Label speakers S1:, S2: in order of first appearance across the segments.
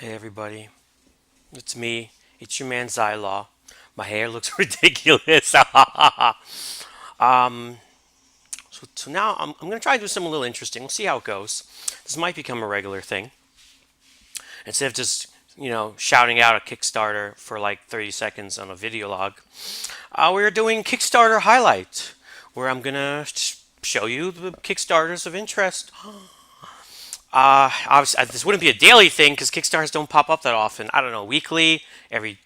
S1: Hey everybody, it's me. It's your man Zhylaw. My hair looks ridiculous. um, so now I'm gonna try to do something a little interesting. We'll see how it goes. This might become a regular thing. Instead of just shouting out a Kickstarter for like 30 seconds on a video log, we're doing Kickstarter highlight, where I'm gonna show you the Kickstarters of interest. Obviously, this wouldn't be a daily thing because Kickstarters don't pop up that often. I don't know, weekly, every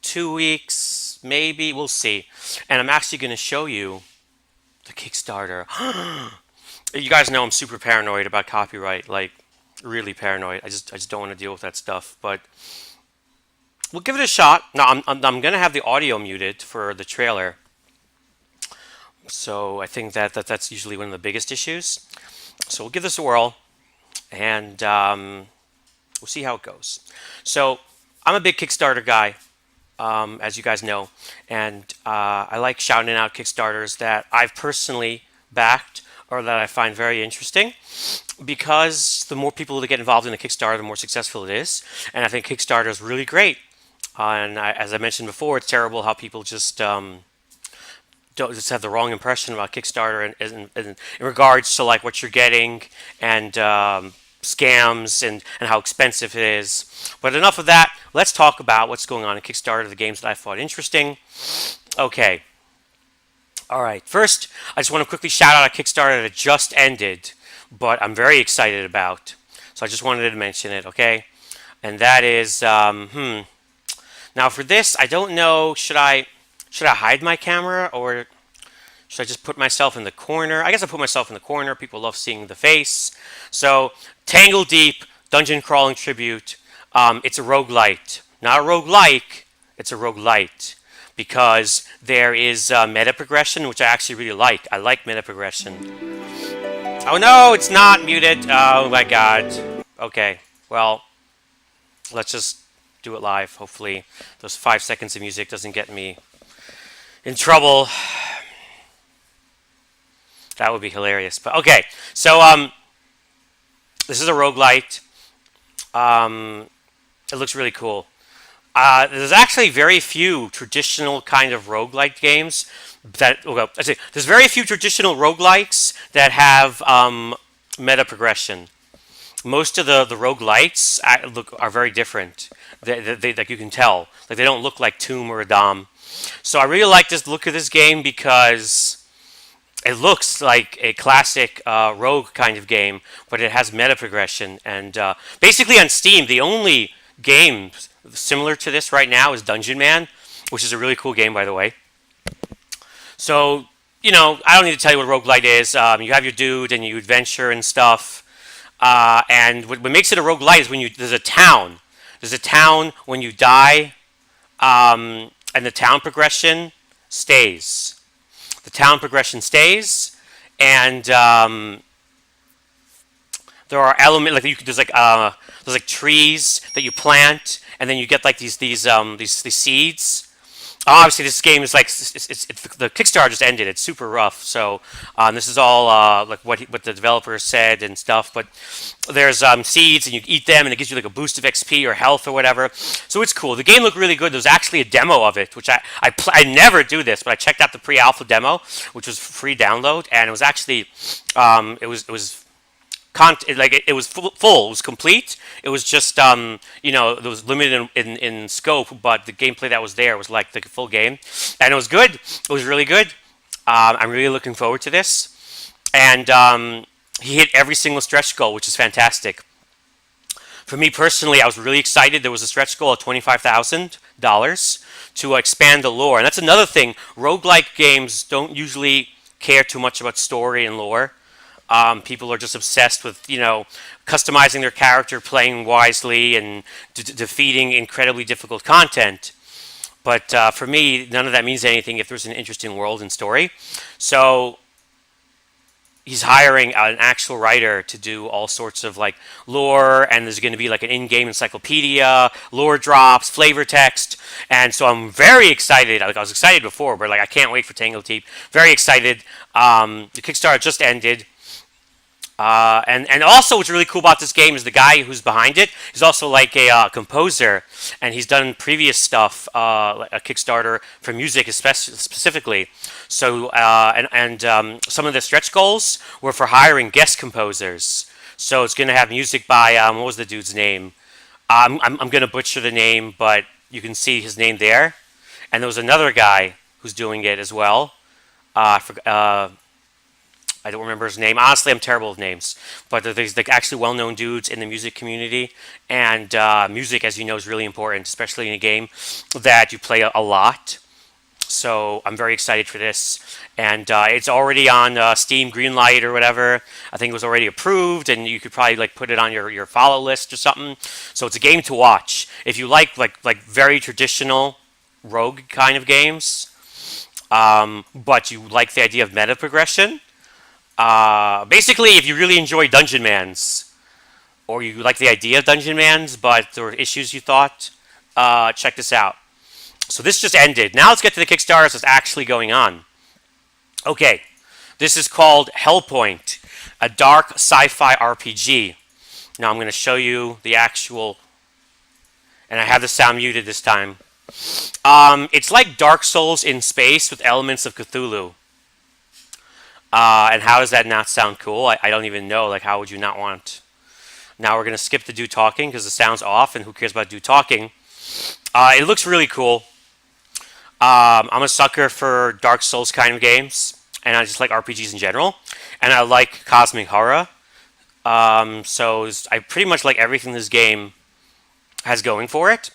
S1: 2 weeks, maybe. We'll see. And I'm actually going to show you the Kickstarter. You guys know I'm super paranoid about copyright, like really paranoid. I just don't want to deal with that stuff. But we'll give it a shot. Now I'm going to have the audio muted for the trailer. So I think that's usually one of the biggest issues. So we'll give this a whirl, and we'll see how it goes. So I'm a big Kickstarter guy, as you guys know, and I like shouting out Kickstarters that I've personally backed or that I find very interesting, because the more people that get involved in a Kickstarter, the more successful it is. And I think Kickstarter is really great. As I mentioned before, it's terrible how people don't just have the wrong impression about Kickstarter in regards to like what you're getting, and scams, and how expensive it is. But enough of that. Let's talk about what's going on in Kickstarter, the games that I thought interesting. Okay. All right. First, I just want to quickly shout out a Kickstarter that just ended, but I'm very excited about. So I just wanted to mention it. Okay. And that is, now for this, I don't know. Should I hide my camera, or should I just put myself in the corner? I guess I'll put myself in the corner. People love seeing the face. So, Tangle Deep, Dungeon Crawling Tribute. It's a roguelite. Not a roguelike, it's a roguelite. Because there is meta progression, which I actually really like. I like meta progression. Oh no, it's not muted. Oh my god. Okay, well, let's just do it live. Hopefully, those 5 seconds of music doesn't get me in trouble. That would be hilarious. But okay, so this is a roguelite. It looks really cool. There's actually very few traditional kind of roguelite games that. Well, I say there's very few traditional roguelikes that have meta progression. Most of the roguelites are very different. Like you can tell, like they don't look like Tomb or Adam. So I really like this look of this game because it looks like a classic rogue kind of game, but it has meta progression. And basically on Steam, the only game similar to this right now is Dungeon Man, which is a really cool game, by the way. So, I don't need to tell you what roguelite is. You have your dude and you adventure and stuff. And what makes it a roguelite is when there's a town. There's a town when you die, and the town progression stays. The town progression stays, and there are elements like there's like trees that you plant, and then you get like these seeds. Obviously, this game is like the Kickstarter just ended. It's super rough. So this is all like what the developer said and stuff. But there's seeds, and you eat them, and it gives you like a boost of XP or health or whatever. So it's cool. The game looked really good. There was actually a demo of it, which I never do this, but I checked out the pre-alpha demo, which was free download, and it was actually it was it was full, it was complete. It was just it was limited in scope, but the gameplay that was there was like the full game, and it was good. It was really good. I'm really looking forward to this, and he hit every single stretch goal, which is fantastic. For me personally, I was really excited. There was a stretch goal of $25,000 to expand the lore, and that's another thing. Roguelike games don't usually care too much about story and lore. People are just obsessed with, customizing their character, playing wisely, and defeating incredibly difficult content. But for me, none of that means anything if there's an interesting world and story. So he's hiring an actual writer to do all sorts of like lore, and there's going to be like an in-game encyclopedia, lore drops, flavor text, and so I'm very excited. Like I was excited before, but like I can't wait for Tangle Deep. Very excited. The Kickstarter just ended. And also, what's really cool about this game is the guy who's behind it is also like a composer, and he's done previous stuff, like a Kickstarter for music, specifically. So, some of the stretch goals were for hiring guest composers. So it's going to have music by what was the dude's name? I'm going to butcher the name, but you can see his name there. And there was another guy who's doing it as well. I don't remember his name. Honestly, I'm terrible with names. But there's like actually well-known dudes in the music community, and music, as you know, is really important, especially in a game that you play a lot. So I'm very excited for this, and it's already on Steam Greenlight or whatever. I think it was already approved, and you could probably like put it on your follow list or something. So it's a game to watch if you like very traditional rogue kind of games, but you like the idea of meta progression. Basically, if you really enjoy Dungeon Mans, or you like the idea of Dungeon Mans, but there were issues you thought, check this out. So this just ended. Now let's get to the Kickstarter that's actually going on. Okay, this is called Hellpoint, a dark sci-fi RPG. Now I'm going to show you the actual, and I have the sound muted this time. It's like Dark Souls in space with elements of Cthulhu. And how does that not sound cool? I don't even know. Like, how would you not want? Now we're going to skip the dude talking because the sound's off, and who cares about dude talking? It looks really cool. I'm a sucker for Dark Souls kind of games, and I just like RPGs in general. And I like cosmic horror. So I pretty much like everything this game has going for it.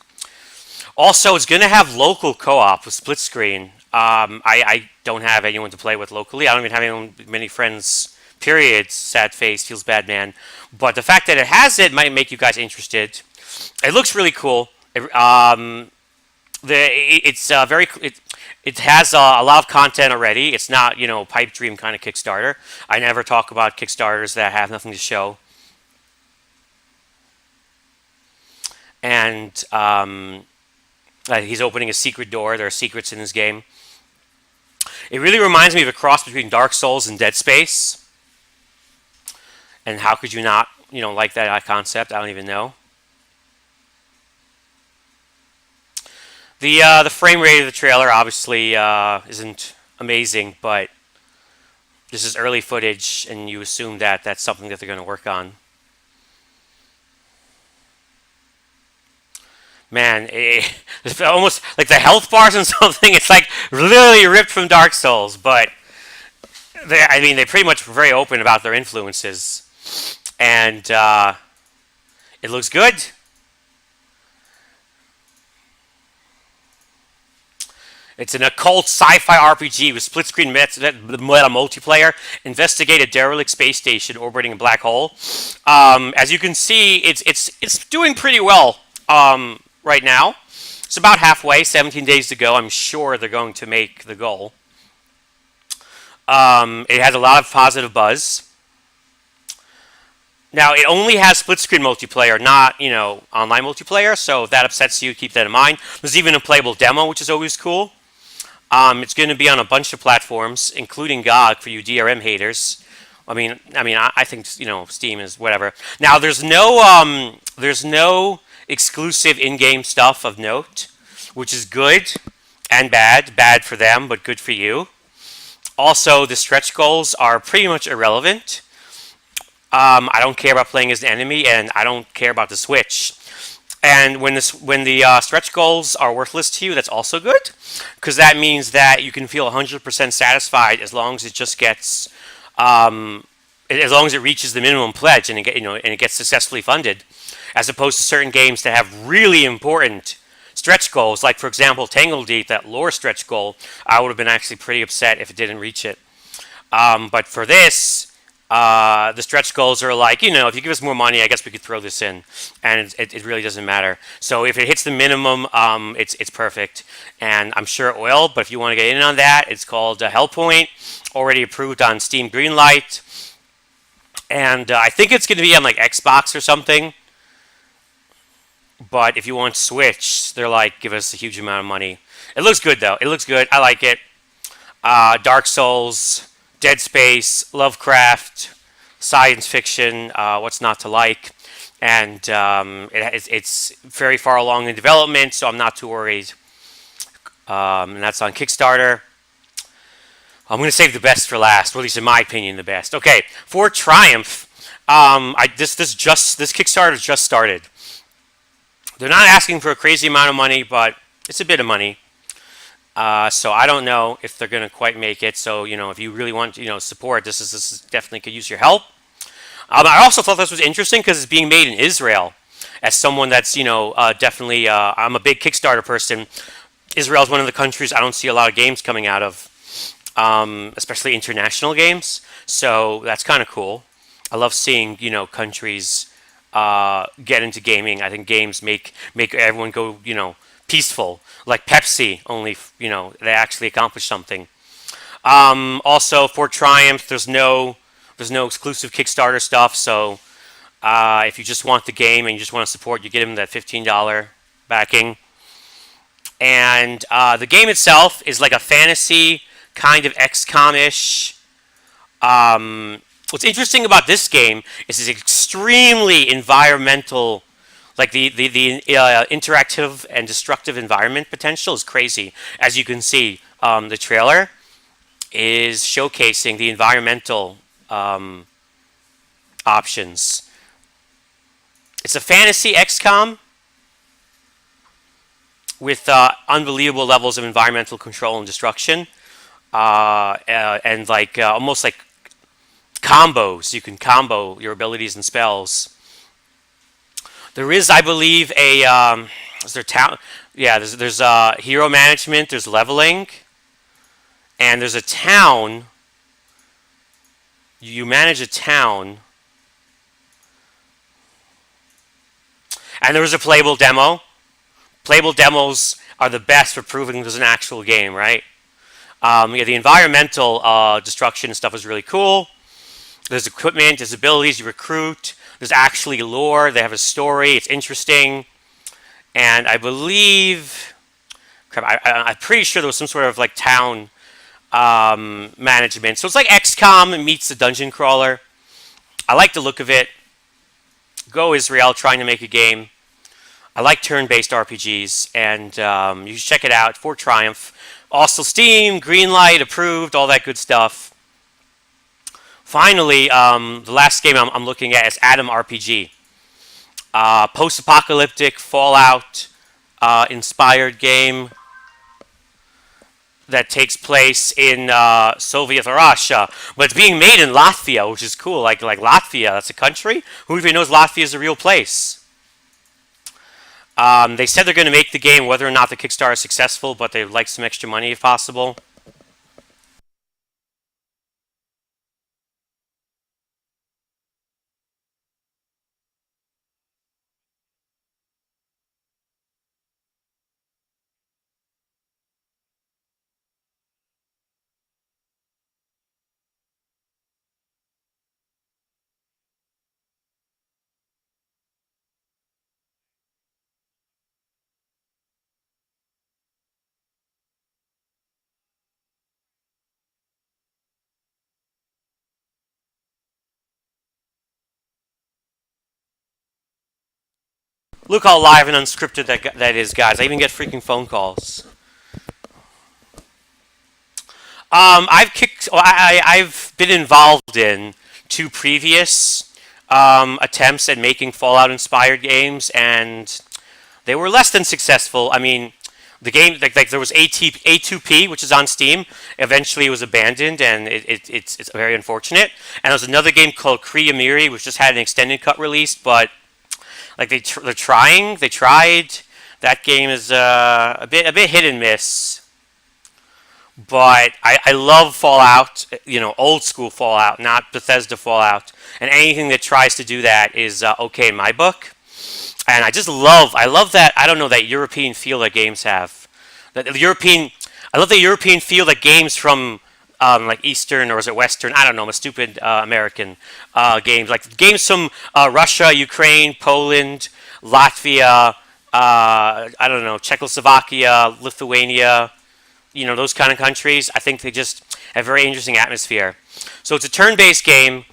S1: Also, it's going to have local co-op with split screen. I don't have anyone to play with locally. I don't even have many friends, period. Sad face, feels bad, man. But the fact that it has it might make you guys interested. It looks really cool. It has a lot of content already. It's not, pipe dream kind of Kickstarter. I never talk about Kickstarters that have nothing to show. And he's opening a secret door. There are secrets in this game. It really reminds me of a cross between Dark Souls and Dead Space. And how could you not, like that concept? I don't even know. The frame rate of the trailer obviously isn't amazing, but this is early footage, and you assume that that's something that they're going to work on. Man, it's almost like the health bars and something. It's like literally ripped from Dark Souls, but they pretty much were very open about their influences, and it looks good. It's an occult sci-fi RPG with split-screen meta multiplayer. Investigate a derelict space station orbiting a black hole. As you can see, it's doing pretty well. Right now. It's about halfway, 17 days to go. I'm sure they're going to make the goal. It has a lot of positive buzz. Now, it only has split-screen multiplayer, not, online multiplayer, so if that upsets you, keep that in mind. There's even a playable demo, which is always cool. It's going to be on a bunch of platforms, including GOG for you DRM haters. I think, Steam is whatever. Now, there's no exclusive in-game stuff of note, which is good and bad. Bad for them, but good for you. Also, the stretch goals are pretty much irrelevant. I don't care about playing as an enemy, and I don't care about the switch. And when the stretch goals are worthless to you, that's also good, because that means that you can feel 100% satisfied as long as it just gets, as long as it reaches the minimum pledge and it gets successfully funded. As opposed to certain games that have really important stretch goals, like, for example, Tangled Deep, that lore stretch goal, I would have been actually pretty upset if it didn't reach it. But for this, the stretch goals are like, if you give us more money, I guess we could throw this in. And it really doesn't matter. So if it hits the minimum, it's perfect. And I'm sure it will, but if you want to get in on that, it's called Hellpoint, already approved on Steam Greenlight. And I think it's going to be on, like, Xbox or something. But if you want Switch, they're like, give us a huge amount of money. It looks good, though. It looks good. I like it. Dark Souls, Dead Space, Lovecraft, science fiction. What's not to like? And it's very far along in development, so I'm not too worried. And that's on Kickstarter. I'm going to save the best for last, or at least in my opinion, the best. Okay, for Triumph, this Kickstarter just started. They're not asking for a crazy amount of money, but it's a bit of money. So I don't know if they're going to quite make it. So if you really want support, this is definitely could use your help. I also thought this was interesting because it's being made in Israel. As someone that's definitely, I'm a big Kickstarter person. Israel is one of the countries I don't see a lot of games coming out of, especially international games. So that's kind of cool. I love seeing countries get into gaming. I think games make everyone go peaceful, like Pepsi. Only they actually accomplish something. Also for Triumph, there's no exclusive Kickstarter stuff. So if you just want the game and you just want to support, you get them that $15 backing. And the game itself is like a fantasy kind of XCOM-ish. What's interesting about this game is it's extremely environmental. Like the interactive and destructive environment potential is crazy. As you can see, the trailer is showcasing the environmental options. It's a fantasy XCOM with unbelievable levels of environmental control and destruction, and like almost like combos. You can combo your abilities and spells. There is, I believe, is there town? Yeah, there's hero management. There's leveling, and there's a town. You manage a town, and there was a playable demo. Playable demos are the best for proving there's an actual game, right? The environmental destruction and stuff is really cool. There's equipment, there's abilities, you recruit. There's actually lore. They have a story. It's interesting. And I believe, I'm pretty sure there was some sort of like town management. So it's like XCOM meets the dungeon crawler. I like the look of it. Go Israel, trying to make a game. I like turn-based RPGs, and you should check it out for Triumph. Also Steam, Greenlight, approved, all that good stuff. Finally, the last game I'm looking at is Atom RPG. Post-apocalyptic Fallout inspired game that takes place in Soviet Russia, but it's being made in Latvia, which is cool. Like Latvia, that's a country. Who even knows Latvia is a real place? They said they're going to make the game whether or not the Kickstarter is successful, but they'd like some extra money if possible. Look how live and unscripted that is, guys. I even get freaking phone calls. I've been involved in two previous attempts at making Fallout-inspired games, and they were less than successful. I mean, the game, like there was A2P, which is on Steam. Eventually, it was abandoned, and it's very unfortunate. And there was another game called Kree Amiri, which just had an extended cut release, but like they're trying. They tried. That game is a bit hit and miss. But I love Fallout, old school Fallout, not Bethesda Fallout. And anything that tries to do that is okay in my book. And I love that, I don't know, that European feel that games have. I love the European feel that games from like Eastern, or is it Western? I don't know, I'm a stupid American games. Like games from Russia, Ukraine, Poland, Latvia, I don't know, Czechoslovakia, Lithuania, those kind of countries. I think they just have very interesting atmosphere. So it's a turn-based game.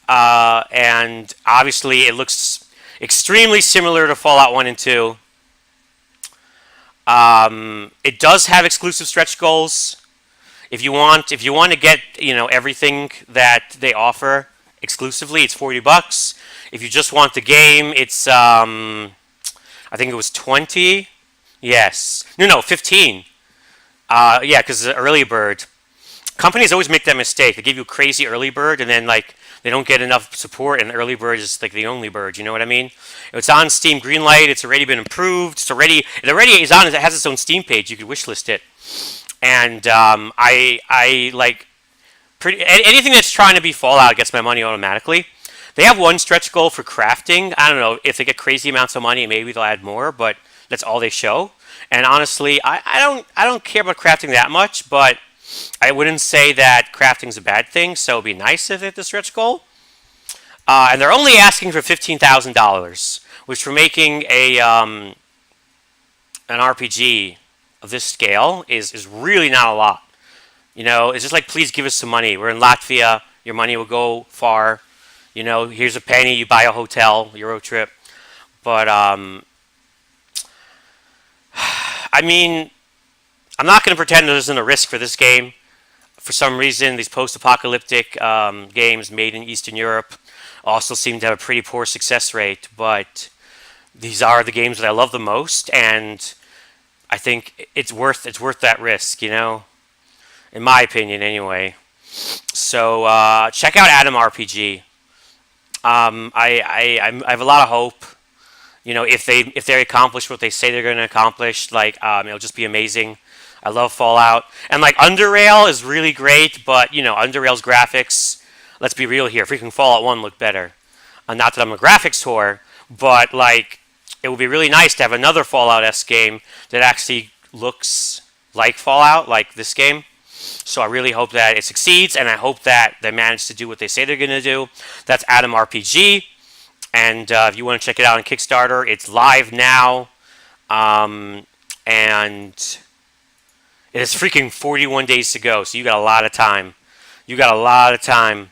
S1: and obviously it looks extremely similar to Fallout 1 and 2. It does have exclusive stretch goals. If you want to get everything that they offer exclusively, it's $40. If you just want the game, it's I think it was 20. Yes, no, 15. Yeah, because the early bird. Companies always make that mistake. They give you a crazy early bird, and then like they don't get enough support, and the early bird is like the only bird. You know what I mean? It's on Steam Greenlight. It's already been improved. It already is on. It has its own Steam page. You could wishlist it. And I like anything that's trying to be Fallout gets my money automatically. They have one stretch goal for crafting. I don't know if they get crazy amounts of money, maybe they'll add more, but that's all they show. And honestly, I don't care about crafting that much, but I wouldn't say that crafting's a bad thing. So it'd be nice if they hit the stretch goal. And they're only asking for $15,000, which for making an RPG of this scale is really not a lot. It's just like, please give us some money. We're in Latvia. Your money will go far. Here's a penny. You buy a hotel, Euro trip. But I mean, I'm not going to pretend there isn't a risk for this game. For some reason, these post-apocalyptic games made in Eastern Europe also seem to have a pretty poor success rate. But these are the games that I love the most, and I think it's worth that risk, in my opinion, anyway. So check out Atom RPG. I have a lot of hope. If they accomplish what they say they're going to accomplish, like it'll just be amazing. I love Fallout, and like Underrail is really great, but Underrail's graphics. Let's be real here. Freaking Fallout 1 looked better. Not that I'm a graphics whore, but like it would be really nice to have another Fallout-esque game that actually looks like Fallout, like this game. So I really hope that it succeeds, and I hope that they manage to do what they say they're going to do. That's Atom RPG, and if you want to check it out on Kickstarter, it's live now, and it is freaking 41 days to go, so you got a lot of time. You got a lot of time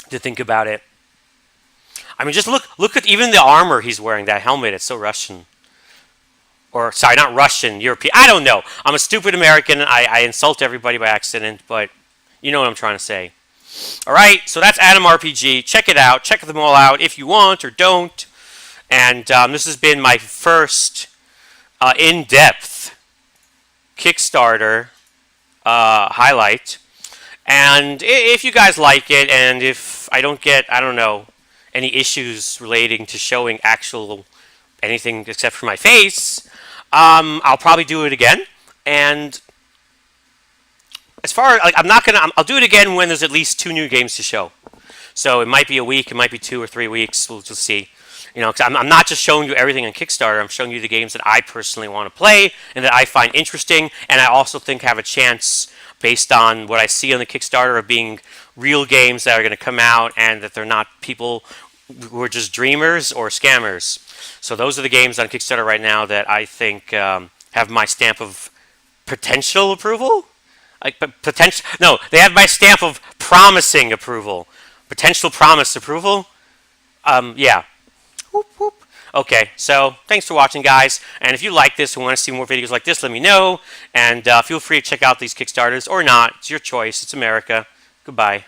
S1: to think about it. I mean, just look at even the armor he's wearing, that helmet. It's so Russian. Or, sorry, not Russian, European. I don't know. I'm a stupid American. I insult everybody by accident, but you know what I'm trying to say. All right, so that's Atom RPG. Check it out. Check them all out if you want or don't. And this has been my first in-depth Kickstarter highlight. And if you guys like it, and if I don't get, I don't know, any issues relating to showing actual anything except for my face, I'll probably do it again. And as far as, like, I'll do it again when there's at least 2 new games to show. So it might be a week, it might be 2 or 3 weeks, we'll just see. Because I'm not just showing you everything on Kickstarter, I'm showing you the games that I personally want to play and that I find interesting, and I also think have a chance, based on what I see on the Kickstarter, of being real games that are going to come out and that they're not people who are just dreamers or scammers. So those are the games on Kickstarter right now that I think have my stamp of potential approval. No, they have my stamp of promising approval. Potential promise approval. Yeah. Whoop, whoop. Okay, so thanks for watching, guys. And if you like this and want to see more videos like this, let me know. And feel free to check out these Kickstarters or not. It's your choice. It's America. Goodbye.